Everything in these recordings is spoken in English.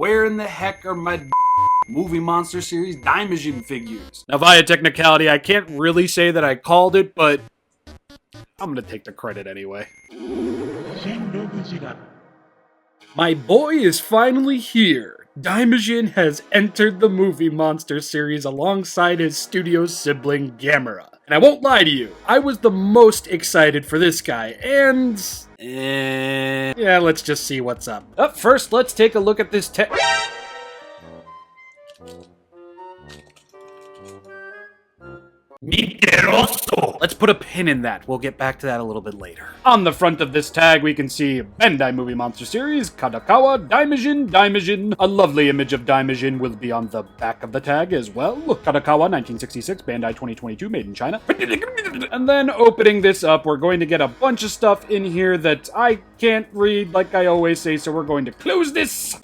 Where in the heck are my movie monster series Daimajin figures? Now, via technicality, I can't really say that I called it, but I'm gonna take the credit anyway. ShinRobjira. My boy is finally here. Daimajin has entered the movie monster series alongside his studio sibling Gamera. And I won't lie to you, I was the most excited for this guy, and yeah, let's just see what's up. Up first, let's take a look at this Let's put a pin in that. We'll get back to that a little bit later. On the front of this tag, we can see Bandai Movie Monster Series, Kadokawa, Daimajin. A lovely image of Daimajin will be on the back of the tag as well. Kadokawa, 1966, Bandai 2022, made in China. And then opening this up, we're going to get a bunch of stuff in here that I can't read like I always say, so we're going to close this.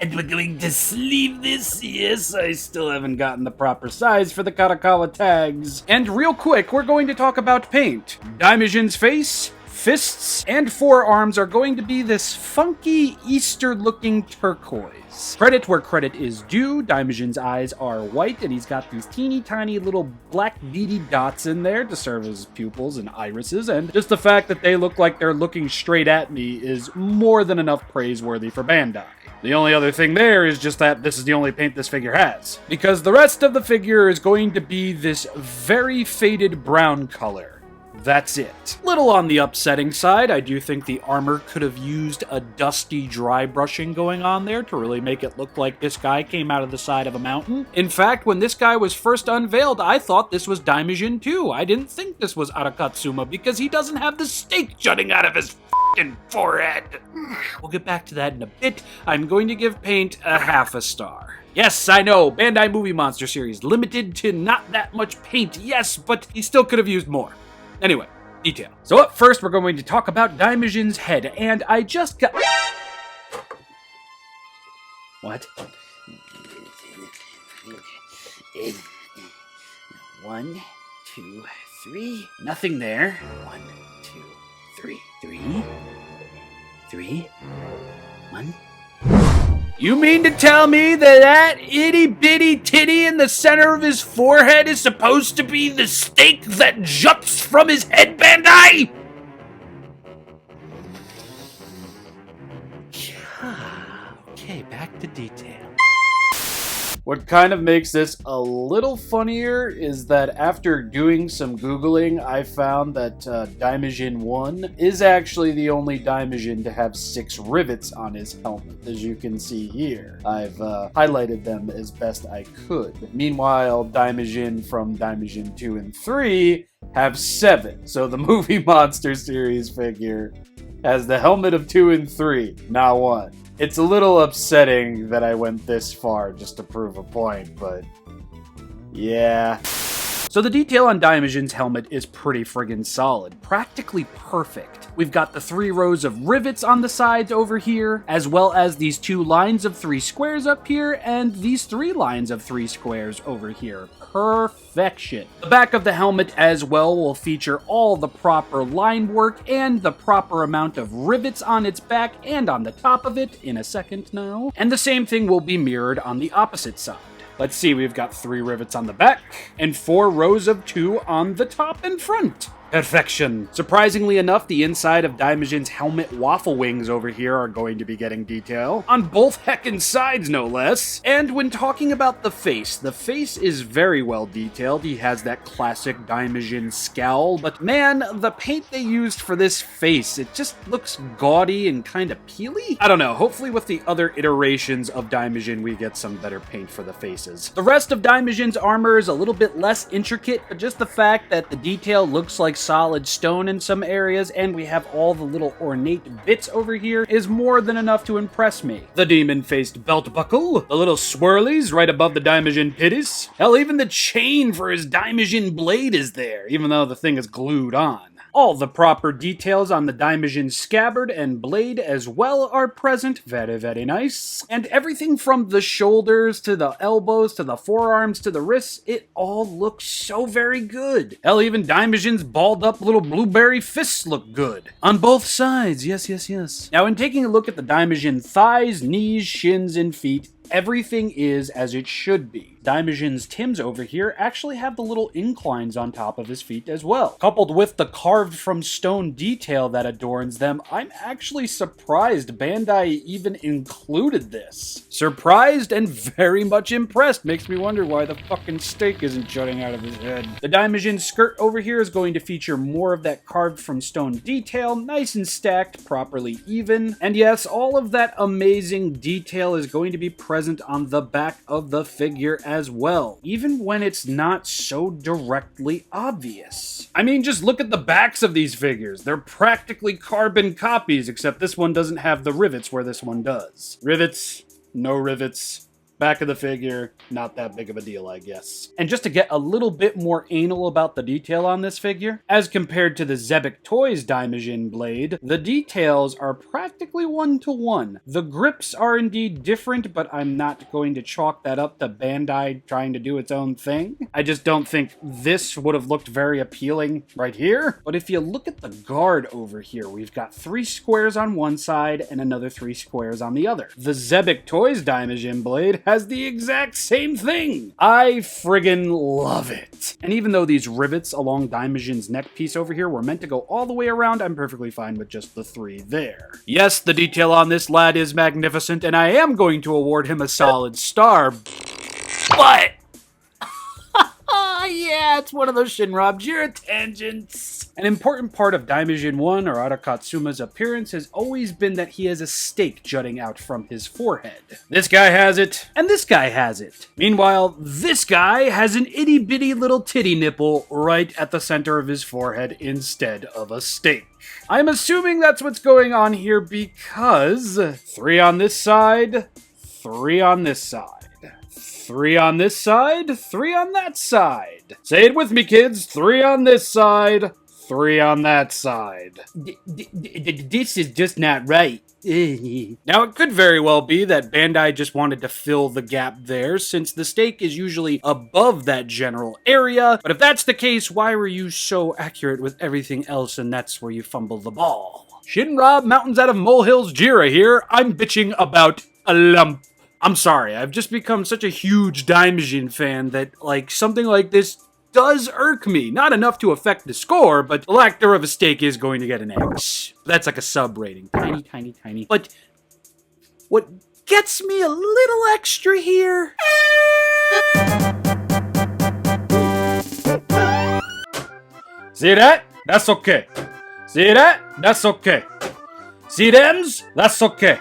And we're going to sleeve this. Yes, I still haven't gotten the proper size for the Kadokawa tags. And real quick, we're going to talk about paint. Daimajin's face, fists, and forearms are going to be this funky Easter-looking turquoise. Credit where credit is due. Daimajin's eyes are white, and he's got these teeny tiny little black beady dots in there to serve as pupils and irises, and just the fact that they look like they're looking straight at me is more than enough praiseworthy for Bandai. The only other thing there is just that this is the only paint this figure has, because the rest of the figure is going to be this very faded brown color. That's it. Little on the upsetting side, I do think the armor could have used a dusty dry brushing going on there to really make it look like this guy came out of the side of a mountain. In fact, when this guy was first unveiled, I thought this was Daimajin too. I didn't think this was Arakatsuma because he doesn't have the stake jutting out of his forehead. We'll get back to that in a bit. I'm going to give paint a half a star. Yes, I know, Bandai Movie Monster Series, limited to not that much paint, yes, but he still could have used more. Anyway, detail. So up first, we're going to talk about Daimajin's head, and I just got... What? 1, 2, 3. Nothing there. 1, 2, 3. 3. 1. You mean to tell me that itty bitty titty in the center of his forehead is supposed to be the stake that juts from his head, Bandai? Okay, back to detail. What kind of makes this a little funnier is that after doing some Googling, I found that Daimajin 1 is actually the only Daimajin to have 6 rivets on his helmet, as you can see here. I've highlighted them as best I could. Meanwhile, Daimajin from Daimajin 2 and 3 have 7, so the movie monster series figure has the helmet of 2 and 3, not 1. It's a little upsetting that I went this far just to prove a point, but yeah. So the detail on Daimajin's helmet is pretty friggin' solid, practically perfect. We've got the 3 rows of rivets on the sides over here, as well as these 2 lines of 3 squares up here, and these 3 lines of 3 squares over here. Perfection. The back of the helmet as well will feature all the proper line work and the proper amount of rivets on its back and on the top of it in a second now. And the same thing will be mirrored on the opposite side. Let's see, we've got 3 rivets on the back and 4 rows of 2 on the top and front. Perfection. Surprisingly enough, the inside of Daimajin's helmet waffle wings over here are going to be getting detail. On both heckin' sides, no less. And when talking about the face is very well detailed. He has that classic Daimajin scowl, but man, the paint they used for this face, it just looks gaudy and kind of peely? I don't know, hopefully with the other iterations of Daimajin, we get some better paint for the faces. The rest of Daimajin's armor is a little bit less intricate, but just the fact that the detail looks like solid stone in some areas, and we have all the little ornate bits over here, is more than enough to impress me. The demon-faced belt buckle, the little swirlies right above the Daimajin pitties, hell, even the chain for his Daimajin blade is there, even though the thing is glued on. All the proper details on the Daimajin scabbard and blade as well are present. Very, very nice. And everything from the shoulders to the elbows to the forearms to the wrists, it all looks so very good. Hell, even Daimajin's balled up little blueberry fists look good. On both sides, yes, yes, yes. Now, in taking a look at the Daimajin thighs, knees, shins, and feet, everything is as it should be. Daimajin's Tims over here actually have the little inclines on top of his feet as well. Coupled with the carved from stone detail that adorns them, I'm actually surprised Bandai even included this. Surprised and very much impressed. Makes me wonder why the fucking steak isn't jutting out of his head. The Daimajin skirt over here is going to feature more of that carved from stone detail, nice and stacked, properly even. And yes, all of that amazing detail is going to be present on the back of the figure as well, even when it's not so directly obvious. I mean, just look at the backs of these figures. They're practically carbon copies, except this one doesn't have the rivets where this one does. Rivets, no rivets. Back of the figure, not that big of a deal, I guess. And just to get a little bit more anal about the detail on this figure, as compared to the Zebic Toys Daimajin blade, the details are practically one-to-one. The grips are indeed different, but I'm not going to chalk that up to Bandai trying to do its own thing. I just don't think this would have looked very appealing right here. But if you look at the guard over here, we've got 3 squares on one side and another 3 squares on the other. The Zebic Toys Daimajin blade has the exact same thing. I friggin' love it. And even though these rivets along Daimajin's neck piece over here were meant to go all the way around, I'm perfectly fine with just the 3 there. Yes, the detail on this lad is magnificent, and I am going to award him a solid star, but yeah, it's one of those ShinRobjira tangents. An important part of Daimajin 1 or Arakatsuma's appearance has always been that he has a stake jutting out from his forehead. This guy has it, and this guy has it. Meanwhile, this guy has an itty-bitty little titty nipple right at the center of his forehead instead of a stake. I'm assuming that's what's going on here because 3 on this side, 3 on this side. 3 on this side, 3 on that side. Say it with me, kids. 3 on this side, 3 on that side. This is just not right. Now, it could very well be that Bandai just wanted to fill the gap there, since the stake is usually above that general area. But if that's the case, why were you so accurate with everything else, and that's where you fumbled the ball? ShinRob Mountains Out of Molehills Jira here. I'm bitching about a lump. I'm sorry, I've just become such a huge Daimajin fan that, something like this does irk me. Not enough to affect the score, but the lack thereof a stake is going to get an X. That's like a sub rating. Tiny, tiny, tiny. But what gets me a little extra here... See that? That's okay. See that? That's okay. See thems? That's okay.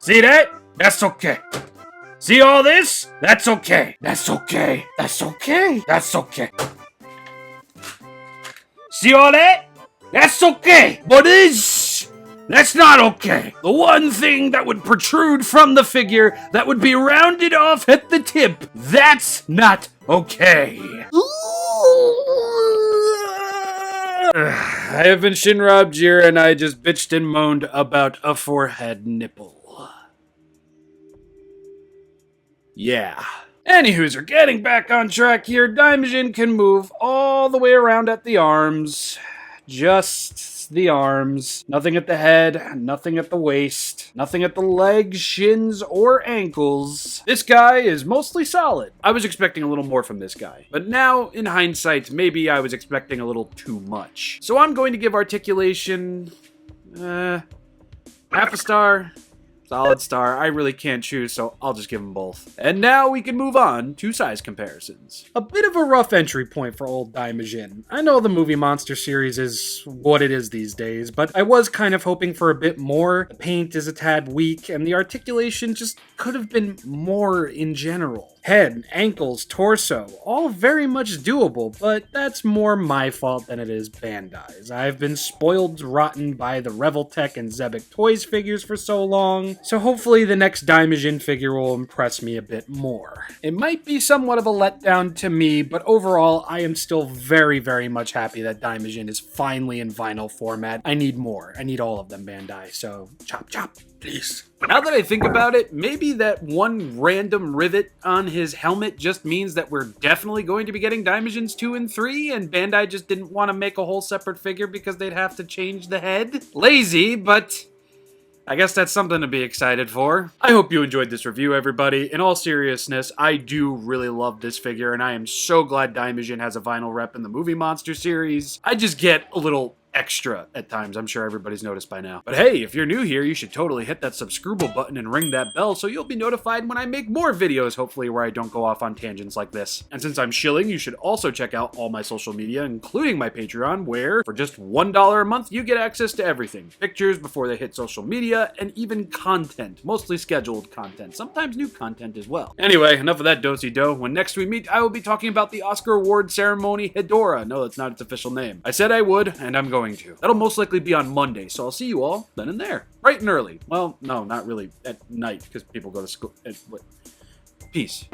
See that? That's okay. See all this? That's okay. That's okay. That's okay. That's okay. See all that? That's okay. But that's not okay. The one thing that would protrude from the figure that would be rounded off at the tip, that's not okay. I have been ShinRobjira and I just bitched and moaned about a forehead nipple. Yeah. Anywho's, we're getting back on track here. Daimajin can move all the way around at the arms. Just the arms. Nothing at the head, nothing at the waist, nothing at the legs, shins, or ankles. This guy is mostly solid. I was expecting a little more from this guy, but now, in hindsight, maybe I was expecting a little too much. So I'm going to give Articulation... half a star. Solid star. I really can't choose, so I'll just give them both. And now we can move on to size comparisons. A bit of a rough entry point for old Daimajin. I know the movie monster series is what it is these days, but I was kind of hoping for a bit more. The paint is a tad weak, and the articulation just could have been more in general. Head, ankles, torso, all very much doable, but that's more my fault than it is Bandai's. I've been spoiled rotten by the Reveltech and Zebek Toys figures for so long, so hopefully the next Daimajin figure will impress me a bit more. It might be somewhat of a letdown to me, but overall I am still very, very much happy that Daimajin is finally in vinyl format. I need more. I need all of them, Bandai, so chop chop, please. Now that I think about it, maybe that one random rivet on his helmet just means that we're definitely going to be getting Daimajins 2 and 3, and Bandai just didn't want to make a whole separate figure because they'd have to change the head. Lazy, but I guess that's something to be excited for. I hope you enjoyed this review, everybody. In all seriousness, I do really love this figure, and I am so glad Daimajin has a vinyl rep in the Movie Monster series. I just get a little extra at times. I'm sure everybody's noticed by now. But hey, if you're new here, you should totally hit that subscribe button and ring that bell so you'll be notified when I make more videos, hopefully where I don't go off on tangents like this. And since I'm shilling, you should also check out all my social media, including my Patreon, where for just $1 a month, you get access to everything. Pictures before they hit social media, and even content. Mostly scheduled content. Sometimes new content as well. Anyway, enough of that do-si-do. When next we meet, I will be talking about the Oscar Award Ceremony Hedora. No, that's not its official name. I said I would, and I'm going to. That'll most likely be on Monday, so I'll see you all then and there. Bright and early. Well, no, not really. At night, because people go to school. Peace.